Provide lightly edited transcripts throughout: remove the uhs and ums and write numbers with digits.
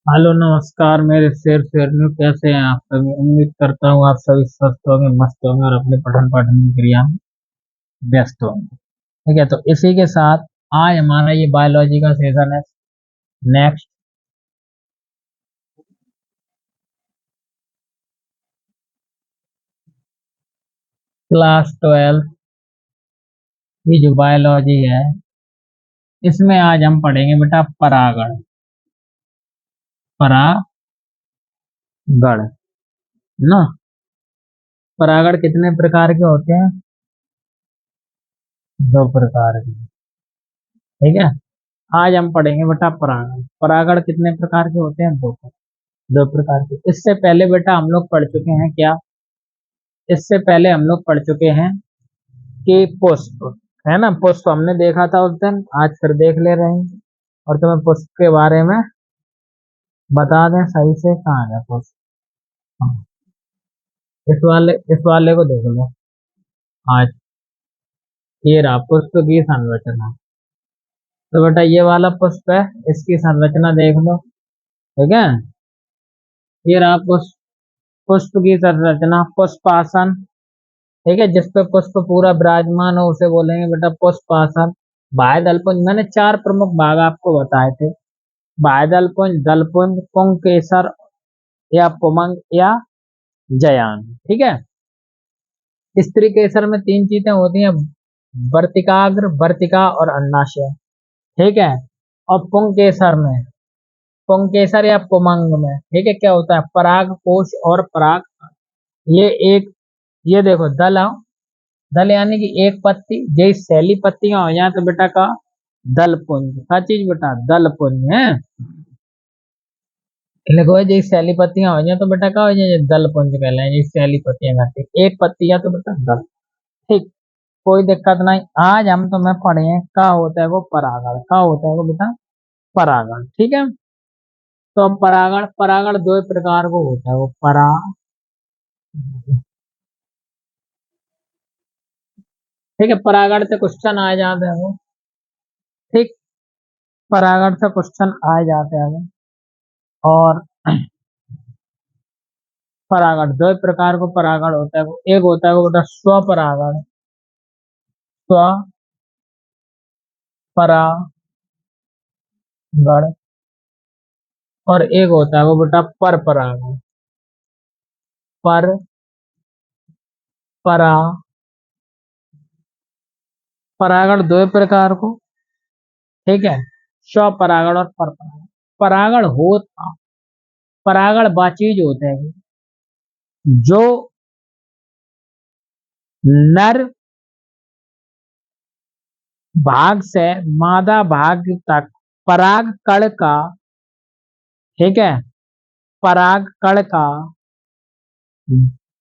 Hello नमस्कार मेरे शेर शेरनी, कैसे हैं आप सभी। उम्मीद करता हूँ आप सभी स्वस्थ होंगे, मस्त होंगे और अपने पठन पाठन की क्रिया में व्यस्त होंगे। ठीक है, तो इसी के साथ आज हमारा ये बायोलॉजी का सेशन है। नेक्स्ट क्लास 12 की जो बायोलॉजी है, इसमें आज हम पढ़ेंगे बेटा परागण। परागण ना, परागण कितने प्रकार के होते हैं? दो प्रकार के। ठीक है, आज हम पढ़ेंगे बेटा परागण। परागण कितने प्रकार के होते हैं? दो प्रकार के। इससे पहले बेटा हम लोग पढ़ चुके हैं क्या? इससे पहले हम लोग पढ़ चुके हैं कि पुष्प है ना, पुष्प हमने देखा था उस दिन, आज फिर देख ले रहे हैं। और तुम्हें पुष्प के बारे में बता दें सही से, कहाँ है पुष्प। हाँ, इस वाले को देख लो। आज ये रहा पुष्प की संरचना। तो बेटा ये वाला पुष्प है, इसकी संरचना देख लो। ठीक है, ये रहा पुष्प। पुष्प की संरचना, पुष्पासन। ठीक है, जिस पे पुष्प पूरा विराजमान हो उसे बोलेंगे बेटा पुष्पासन। बाह्य पुंज, मैंने चार प्रमुख भाग आपको बताए थे। बाह्य पुंज, दलपुंज, पुंकेसर या पुमंग या जयान। ठीक है, स्त्री केसर में तीन चीजें होती हैं, वर्तिकाग्र, वर्तिका और अंडाशय। ठीक है, और पुंकेसर में, पुंकेसर या पुमंग में, ठीक है, क्या होता है? पराग कोश और पराग। ये एक, ये देखो दल है। दल यानी कि एक पत्ती, जय सैली पत्तियां हो जाए तो बेटा का दल पुंज। क्या चीज बेटा? दल पुंज है। देखो जी सैली पत्तियां हो जाए तो बेटा क्या हो जाए? दल पुंज कहलाए जी। सैली पत्तियां करती, एक पत्ती या तो बेटा दल। ठीक, कोई दिक्कत नहीं। आज हम तुम्हें पढ़े हैं क्या होता है वो परागण। क्या होता है वो बेटा? परागण। ठीक है, तो अब परागण, परागण दो प्रकार को होता है वो परा। ठीक है, परागण से क्वेश्चन आ जाते हैं वो। ठीक, परागण से क्वेश्चन आ जाते हैं वो। और परागण दो प्रकार को परागण होता है वो। एक होता है वो बेटा स्वपरागण, स्वपरागण। और एक होता है वो बेटा पर परागण, पर परा। परागण दो प्रकार को। ठीक है, स्वपरागण और पर परागण। परागण होता, परागण बाचीज होते हैं जो नर भाग से मादा भाग तक पराग कण का, ठीक है, पराग कण का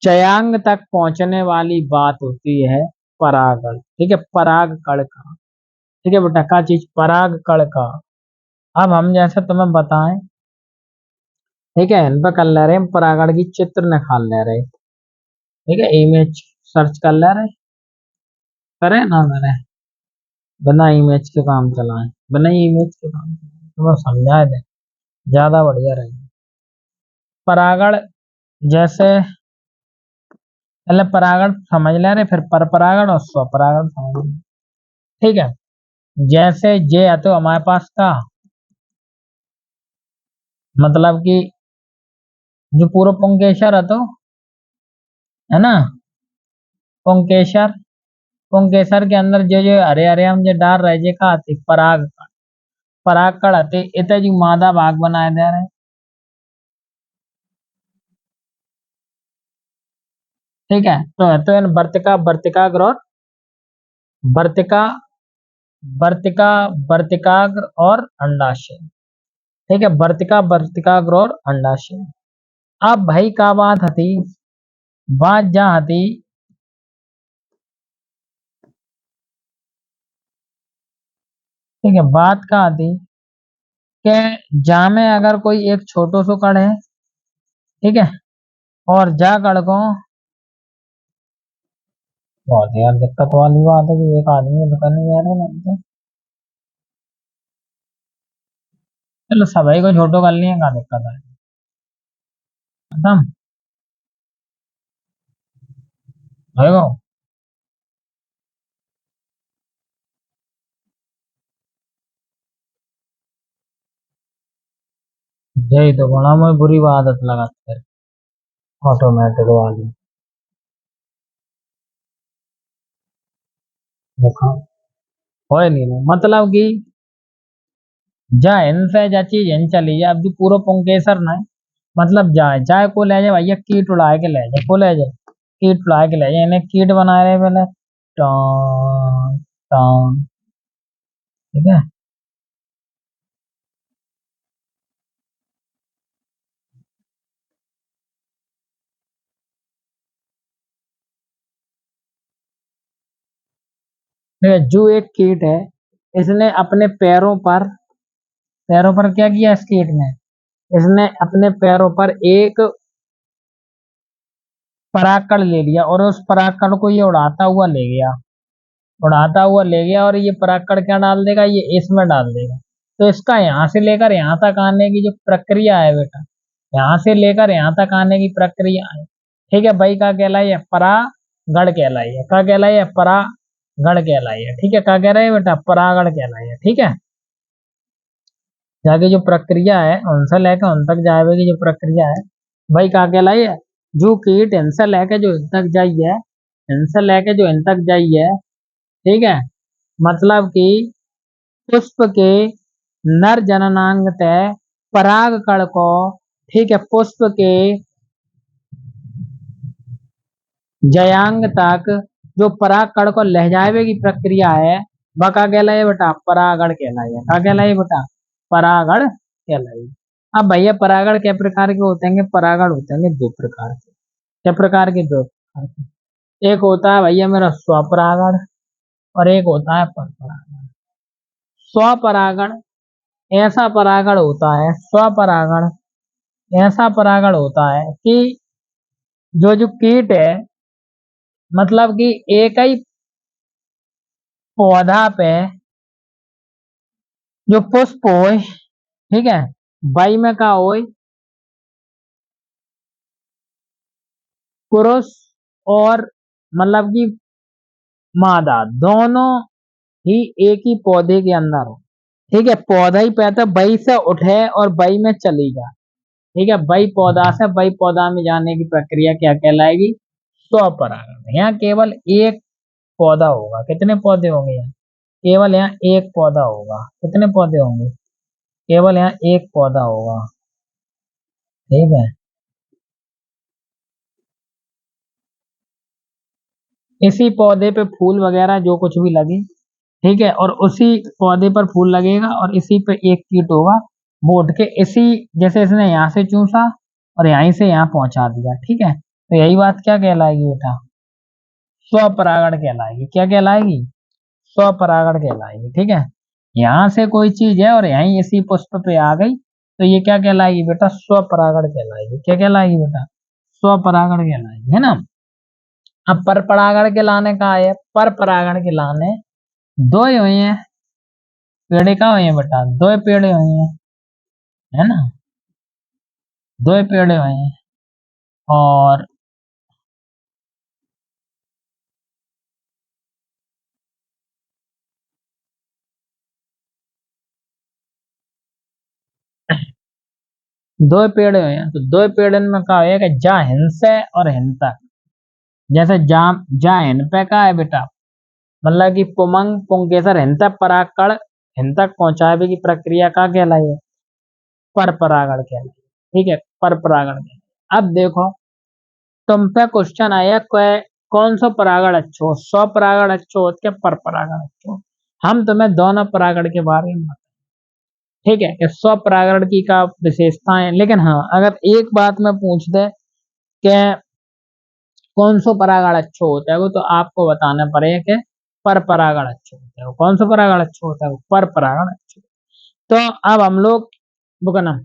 चयांग तक पहुंचने वाली बात होती है परागण। ठीक है, पराग कण का। ठीक है बेटा, क्या चीज? पराग कण का। अब हम जैसे तुम्हें बताएं, ठीक है, इन पर कर ले रहे हैं, हम परागण की चित्र निकाल ले रहे हैं। ठीक है, इमेज सर्च कर ले रहे हैं। करें ना करें? बिना इमेज के काम चलाएं, बिना इमेज के काम चलाएं, तुम्हें समझाए दे, ज्यादा बढ़िया रहेगा। परागण जैसे, पहले परागण समझ ले रहे, फिर पर परागण और स्वपरागण समझ ले। ठीक है, जैसे जे है तो हमारे पास का मतलब कि जो पूरा पुंकेसर है तो, है ना, पुंकेसर। पुंकेसर के अंदर जो जो हरे हरे हम जो डाल रहे जे का आती पराग, पराग कण आते इत जो मादा भाग बनाए दे रहे। ठीक है, तो इन वर्तिका, वर्तिकाग्र और वर्तिका, वर्तिका, वर्तिकाग्र और अंडाशय। ठीक है, वर्तिका, वर्तिकाग्र और अंडाशय। अब भाई का बात हती, बात जा हती ठीक है, बात का हती कि जा में अगर कोई एक छोटो सो कण है, ठीक है, और जा कण को, बहुत यार दिक्कत वाली बात है कि एक आदमी को करनी यार है ना। चलो सभी को छोटो कर लिए, क्या दिक्कत है, खत्म होएगा। यही तो बड़ा मैं बुरी आदत लगा फिर, ऑटोमेटिक वाली। देखो होए नहीं रहा। मतलब कि जा इनसे जा चीज इन चली जाए, अब जो पूरा पुंकेसर ना है, मतलब जाए जाए को ले जाए भैया, कीट उड़ा के ले जाए, को ले जाए कीट उड़ा के ले जाए, इन्हें कीट बना रहे पहले, टॉन टॉन, ठीक है। ठीक है, जो एक कीट है, इसने अपने पैरों पर क्या किया इस कीट ने, इसने अपने पैरों पर एक परागकण ले लिया और उस परागकण को ये उड़ाता हुआ ले गया, उड़ाता हुआ ले गया, और ये परागकण क्या डाल देगा, ये इसमें डाल देगा। तो इसका यहाँ से लेकर यहाँ तक आने की जो प्रक्रिया है बेटा, यहाँ से लेकर यहाँ तक आने की प्रक्रिया है, ठीक है भाई, क्या कहलाई है, परागण कहलाई है, क्या कहलाई है, परागण कहलाई है, ठीक है, क्या कह रहे हैं बेटा, परागण कहलाई है, ठीक है। जाके जो प्रक्रिया है उनसे लेकर उन तक जावे की जो प्रक्रिया है, भाई क्या कहलाई है, जो कीट इनसे लेके जो इन तक जाइए, इनसे लेके जो इन तक जाइए, ठीक है, मतलब कि पुष्प के नर जननांग तय पराग कण को, ठीक है, पुष्प के जयांग तक जो पराग कण को लहजावे की प्रक्रिया है, वह क्या कहलाए बेटा, परागण कहलाए, क्या कहलाए बेटा, परागण कहलाए। अब भैया परागण क्या प्रकार के होते हैं, परागण होते हैं दो प्रकार के, क्या प्रकार के, दो प्रकार के, एक होता है भैया मेरा स्वपरागण, और एक होता है परपरागण। स्वपरागण ऐसा परागण होता है, स्वपरागण ऐसा परागण होता है कि जो जो कीट है, मतलब कि एक ही पौधा पे जो पुष्प हो, ठीक है, बाई में का हो, पुरुष और मतलब कि मादा दोनों ही एक ही पौधे के अंदर हो, ठीक है, पौधा ही पैदा बई से उठे और बई में चली जाए, ठीक है, बई पौधा से बई पौधा में जाने की प्रक्रिया क्या कहलाएगी, स्वपरागण। यहाँ केवल एक पौधा होगा, कितने पौधे होंगे यहाँ, केवल यहाँ एक पौधा होगा, कितने पौधे होंगे, केवल यहाँ एक पौधा होगा, ठीक है। इसी पौधे पे फूल वगैरह जो कुछ भी लगे, ठीक है, और उसी पौधे पर फूल लगेगा, और इसी पे एक कीट होगा, वो उठ के इसी, जैसे इसने यहाँ से चूसा और यहीं से यहाँ पहुंचा दिया, ठीक है, तो यही बात क्या कहलाएगी बेटा, स्वपरागण कहलाएगी, क्या कहलाएगी, स्वपरागण कहलाएगी, ठीक है। यहाँ से कोई चीज है और यहीं इसी पुष्प पे आ गई, तो ये क्या कहलाएगी बेटा, स्वपरागण कहलाएगी, क्या कहलाएगी बेटा, स्वपरागण कहलाएगी, है ना। अब पर परागण के लाने का है, पर परागण के लाने दो ही हुई है, पेड़ का हुई है बेटा, दो पेड़ हुई है ना, दो पेड़ हुए हैं, और दो पेड़ हुए हैं, तो दो पेड़ में क्या है कि जा हिंसे और हिंतक, जैसे जा हिन पे का है बेटा, मतलब कि पुमंग पुंकेसर हिंतक परागकण हिंतक पहुंचावे की प्रक्रिया का कहलाई है, पर परागण कहलाई, ठीक है, पर परागण कहलाई। अब देखो तुम पे क्वेश्चन आया, कौन सा परागण अच्छो, स्व परागण अच्छो होत के पर परागण अच्छो, हम तुम्हें दोनों परागण के बारे में, ठीक है, कि स्व परागण की का विशेषताएं, लेकिन हाँ अगर एक बात में पूछ दे कि कौन सा परागण अच्छा होता है, वो तो आपको बताना पड़ेगा कि पर परागण अच्छा होता है, वो कौन सा परागण अच्छा होता है, वो पर परागण अच्छा होता है। तो अब हम लोग बुकना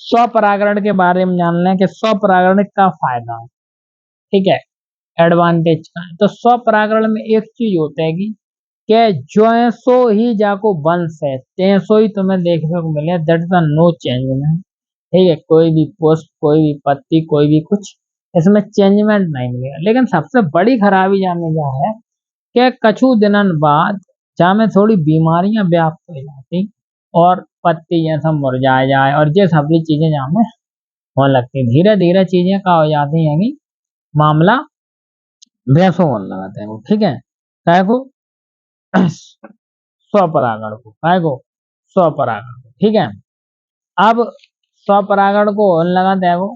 स्व परागण के बारे में जान लें कि स्व परागण का फायदा है, ठीक है, एडवांटेज का है। तो स्व परागण में एक चीज होता है कि के जो सो ही जाको वंश है तैसो ही तुम्हें देखने को मिले, दैट इज नो चेंजमेंट। ठीक है, कोई भी पुष्प, कोई भी पत्ती, कोई भी कुछ, इसमें चेंजमेंट नहीं मिलेगा। लेकिन सबसे बड़ी खराबी जामे क्या है कि कछु दिनन बाद जामे थोड़ी बीमारियां व्याप्त हो जाती और पत्ती जैसा मुरझा जाए और ये सभी चीजें जामे होने लगती। धीरे धीरे चीजें का हो जाती है कि मामला वैसो होने लगाता है वो। ठीक है, काय को स्वपरागण को, काय को स्वपरागण को। ठीक है, अब स्वपरागण को होने लगाता है वो।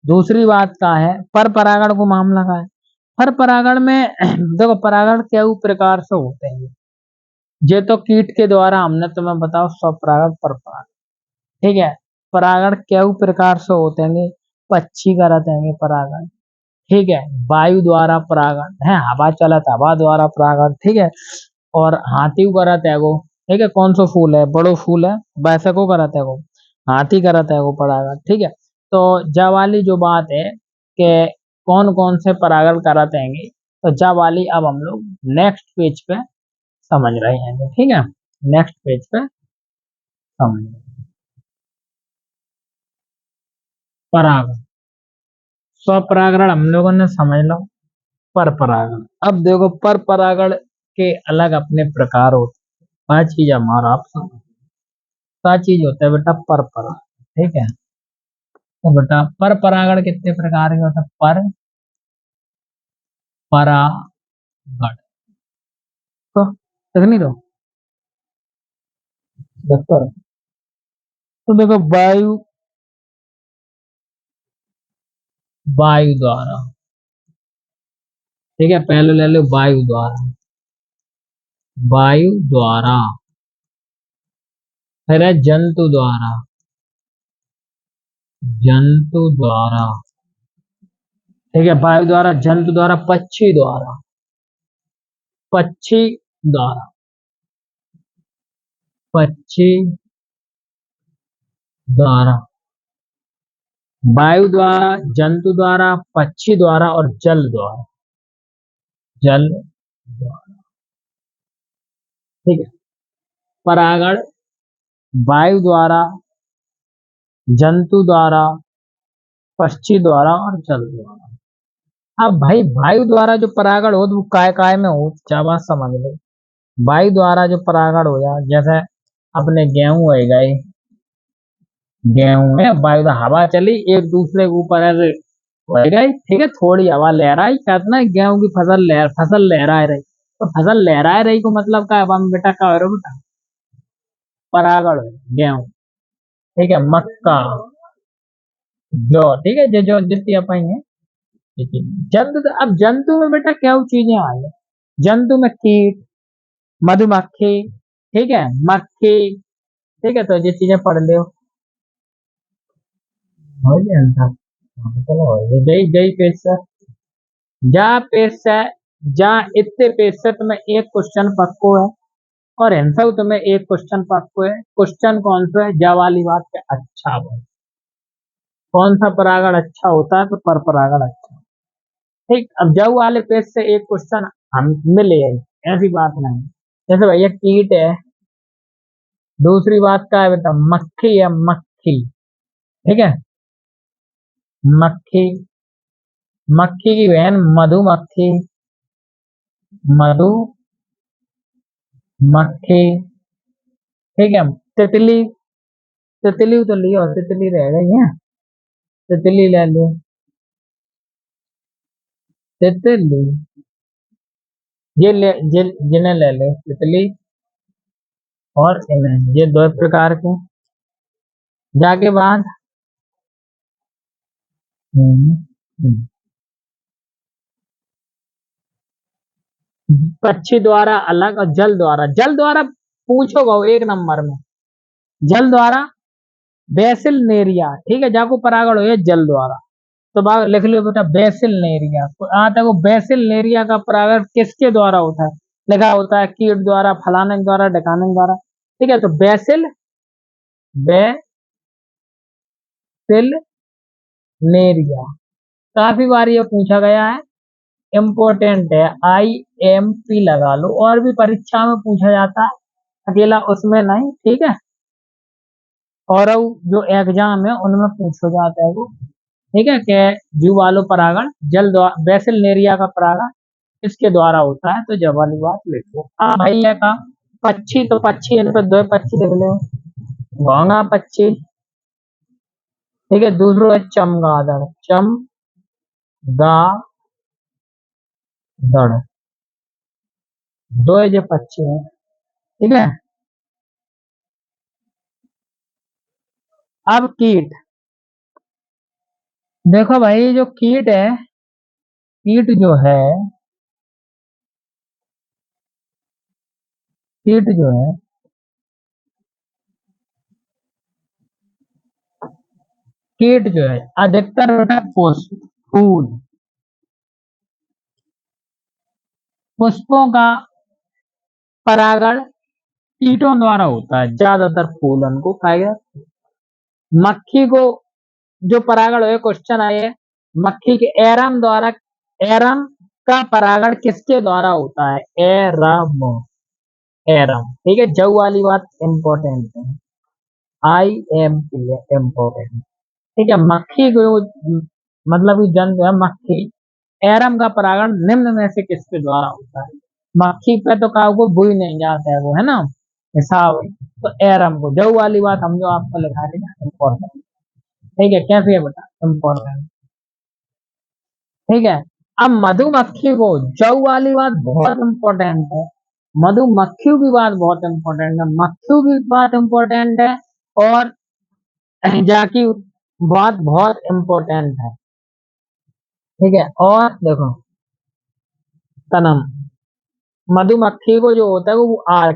दूसरी बात का है पर परागण को मामला का है। पर परागण में देखो परागण कई प्रकार से होते हैं। ये तो कीट के द्वारा हमने तुम्हें बताओ स्वपरागण पर परागण। ठीक है, परागण कई प्रकार से होते हैं। पक्षी करते हैं परागण। ठीक है, वायु द्वारा परागण है, हवा चलत हवा द्वारा परागण। ठीक है, और हाथी को करत है वो। ठीक है, कौन सा फूल है, बड़ो फूल है, वैसे को करत है वो, हाथी करत है वो परागण। ठीक है, तो जा वाली जो बात है कि कौन कौन से परागण कराते हैं, तो जा वाली अब हम लोग नेक्स्ट पेज पे समझ रहे हैं। ठीक है, नेक्स्ट पेज पे समझ रहे हैं। परागण, स्वपरागण हम लोगों ने समझ लो। पर परागण, अब देखो पर परागण के अलग अपने प्रकार होते हैं। वह चीज हमारा आप समझ, क्या चीज होता है बेटा पर परागण। ठीक है, तो बेटा पर परागण कितने प्रकार के होता है, पर परागण। तो देख नहीं दो, देखो तो देखो वायु, वायु द्वारा। ठीक है, पहले ले लो वायु द्वारा, वायु द्वारा। फिर है जंतु द्वारा, जंतु द्वारा। ठीक है, वायु द्वारा, जंतु द्वारा, पक्षी द्वारा, पक्षी द्वारा, पक्षी द्वारा, वायु द्वारा, जंतु द्वारा, पक्षी द्वारा और जल द्वारा, जल द्वारा। ठीक है, परागण वायु द्वारा, जंतु द्वारा, पक्षी द्वारा और जल द्वारा। अब भाई वायु द्वारा जो परागण हो वो काय काय में हो, क्या बात समझ लो। वायु द्वारा जो परागण हो जाए, जैसे अपने गेहूं है गए, गेहूं में वायु हवा चली एक दूसरे के ऊपर ऐसे हो गई। ठीक है, थोड़ी हवा लहराई, कहते ना गेहूं की फसल लहरा रही, तो फसल लहरा रही को मतलब का अब बेटा का हो रहा बेटा परागण है गेहूं। ठीक है, मक्का, जो ठीक है जो जितनी अपन है। ठीक है, जंतु, अब जंतु में बेटा क्या चीजें आई है, जंतु में कीट, मधुमक्खी, ठीक है, मक्खी। ठीक है, तो ये चीजें पढ़ लो। हो गया ना? हाँ, चलो जय जय पेश से, जा पेश से, जा इतने पेश से तुम्हें एक क्वेश्चन पक्को है और आंसर तुम्हें एक क्वेश्चन पक्को है। क्वेश्चन कौन सा है, जा वाली बात पे अच्छा बोल, कौन सा परागण अच्छा होता है, तो पर परागण अच्छा। ठीक, अब जाऊ वाले पेज से एक क्वेश्चन हम मिले, ऐसी बात नहीं। जैसे भैया कीट है, दूसरी बात का है बेटा मक्खी है, मक्खी। ठीक है, मक्खी, मक्खी की बहन मधुमक्खी, मधु मक्खी। ठीक है, तितली, तितली तो लियो, तितली रह गई है, तितली ले लो, तितली, जिन्हें ले लो तितली और इन्हें, ये दो प्रकार के। जाके बाद हम्म, हम्म, पक्षी द्वारा अलग और जल द्वारा, जल द्वारा पूछोगा एक नंबर में, जल द्वारा बेसिल नेरिया। ठीक है, जाको परागण हो जल द्वारा, तो बाग लिख लियो बेटा बेसिल नेरिया। यहाँ तक वो बेसिल नेरिया का परागण किसके द्वारा होता है, लिखा होता है कीट द्वारा, फलाने के द्वारा, ढकाने के द्वारा। ठीक है, तो बेसिल, बेसिल नेरिया काफी बार ये पूछा गया है। इम्पोर्टेंट है, IMP लगा लो, और भी परीक्षा में पूछा जाता है, अकेला उसमें नहीं, ठीक है। और जो एग्जाम है उनमें पूछा जाता है वो, ठीक है। कि जू वालो परागण जल द्वारा बेसिलनेरिया का परागण किसके द्वारा होता है, तो जब वाली बात लिखो। भाई है का पक्षी, तो पक्षी इन पर दो पक्षी लिख लो, घोंगा पक्षी, ठीक है। दूसरा है चमगादड़, चमगादड़, दो ये पक्षी है, ठीक है। अब कीट, देखो भाई जो कीट है, कीट जो है, कीट जो है, कीट जो है अधिकतर बेटा पुष्प, फूल, पुष्पों का परागण कीटों द्वारा होता है, ज्यादातर फूलन को खाएगा। मक्खी को जो परागण है, क्वेश्चन आए, मक्खी के एरम द्वारा, एरम का परागण किसके द्वारा होता है, एरम, एरम, ठीक है। जव वाली बात इंपॉर्टेंट है, IMP है, इम्पोर्टेंट, ठीक है। मक्खी को मतलब कि जंतु है मक्खी, एरम का परागण निम्न में से किसके द्वारा होता है। मक्खी पे तो काऊ को बुई नहीं जाता है वो, है ना, हिसाब है। तो एरम को, जव वाली बात हम जो आपको लिखा रहे हैं इम्पोर्टेंट, ठीक है। कैसे है बेटा, इम्पोर्टेंट, ठीक है। अब मधुमक्खी को, जव वाली बात बहुत इंपॉर्टेंट है, मधुमक्खी की बात बहुत इंपॉर्टेंट है, मक्खी की बात इंपॉर्टेंट है, और जाकी बात बहुत इंपॉर्टेंट है, ठीक है। और देखो तनम, मधुमक्खी को जो होता है वो आर्ट